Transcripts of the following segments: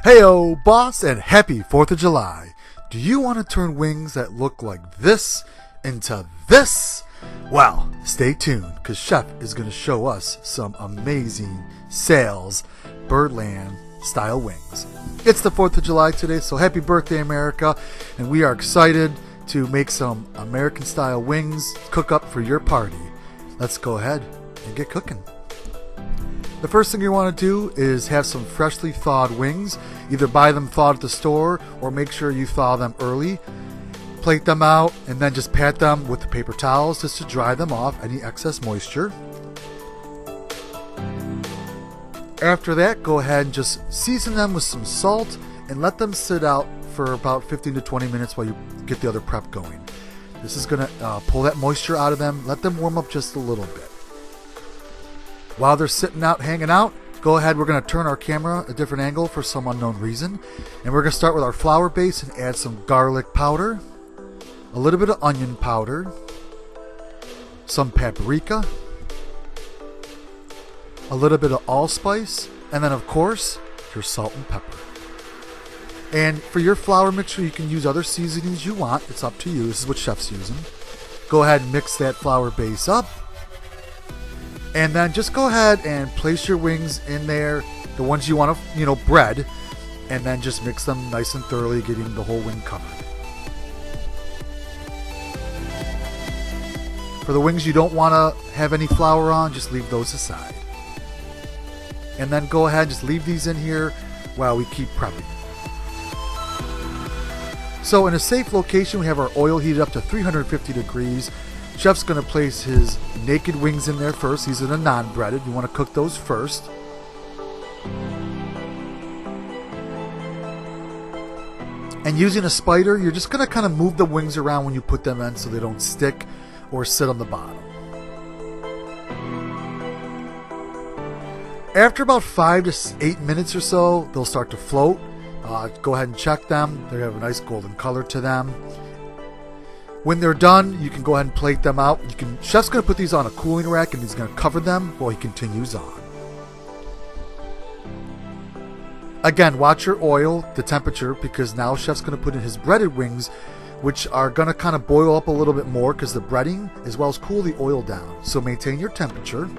Heyo, boss, and happy 4th of July. Do you want to turn wings that look like this into this? Well, stay tuned, because Chef is going to show us some amazing sales Birdland style wings. It's the 4th of July today, so happy birthday, America, and we are excited to make some American style wings, cook up for your party. Let's go ahead and get cooking. The first thing you want to do is have some freshly thawed wings. Either buy them thawed at the store or make sure you thaw them early. Plate them out and then just pat them with the paper towels just to dry them off any excess moisture. After that, go ahead and just season them with some salt and let them sit out for about 15 to 20 minutes while you get the other prep going. This is going to pull that moisture out of them. Let them warm up just a little bit. While they're sitting out, hanging out, go ahead, we're going to turn our camera a different angle for some unknown reason. And we're going to start with our flour base and add some garlic powder, a little bit of onion powder, some paprika, a little bit of allspice, and then of course, your salt and pepper. And for your flour mixture, you can use other seasonings you want. It's up to you. This is what Chef's using. Go ahead and mix that flour base up. And then just go ahead and place your wings in there, the ones you want to, bread, and then just mix them nice and thoroughly, getting the whole wing covered. For the wings you don't want to have any flour on, just leave those aside. And then go ahead and just leave these in here while we keep prepping. So in a safe location, we have our oil heated up to 350 degrees. Chef's going to place his naked wings in there first. These are the non-breaded. You want to cook those first. And using a spider, you're just going to kind of move the wings around when you put them in so they don't stick or sit on the bottom. After about 5 to 8 minutes or so, they'll start to float. Go ahead and check them. They have a nice golden color to them. When they're done, you can go ahead and plate them out. Chef's going to put these on a cooling rack and he's going to cover them while he continues on. Again, watch your oil, the temperature, because now Chef's going to put in his breaded wings, which are going to kind of boil up a little bit more because the breading, as well as cool the oil down. So maintain your temperature.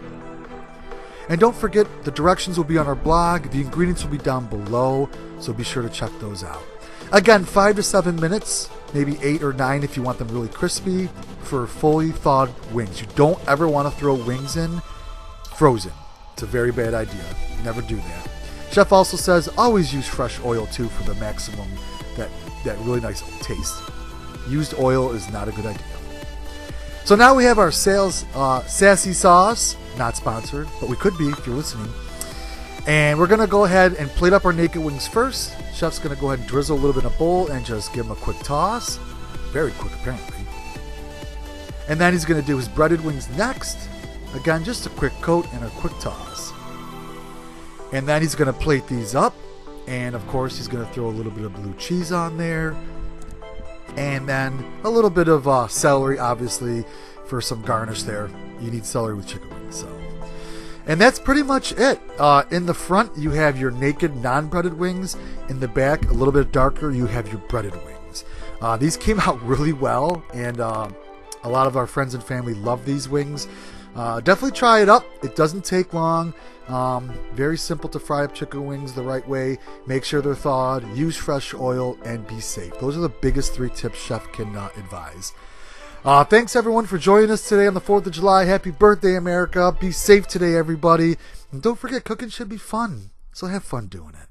And don't forget, the directions will be on our blog. The ingredients will be down below, so be sure to check those out. Again, 5 to 7 minutes, maybe 8 or 9 if you want them really crispy, for fully thawed wings. You don't ever want to throw wings in frozen. It's a very bad idea. Never do that. Chef also says always use fresh oil too for the maximum, that really nice taste. Used oil is not a good idea. So now we have our sassy sauce, not sponsored, but we could be if you're listening. And we're going to go ahead and plate up our naked wings first. Chef's going to go ahead and drizzle a little bit in a bowl and just give them a quick toss. Very quick, apparently. And then he's going to do his breaded wings next. Again, just a quick coat and a quick toss. And then he's going to plate these up. And of course, he's going to throw a little bit of blue cheese on there. And then a little bit of celery, obviously, for some garnish there. You need celery with chicken wings, so. And that's pretty much it. In the front, you have your naked non-breaded wings. In the back, a little bit darker, you have your breaded wings. These came out really well, and a lot of our friends and family love these wings. Definitely try it up. It doesn't take long. Very simple to fry up chicken wings the right way. Make sure they're thawed. Use fresh oil, and be safe. Those are the biggest 3 tips Chef can advise. Thanks everyone for joining us today on the 4th of July. Happy birthday, America. Be safe today, everybody. And don't forget, cooking should be fun. So have fun doing it.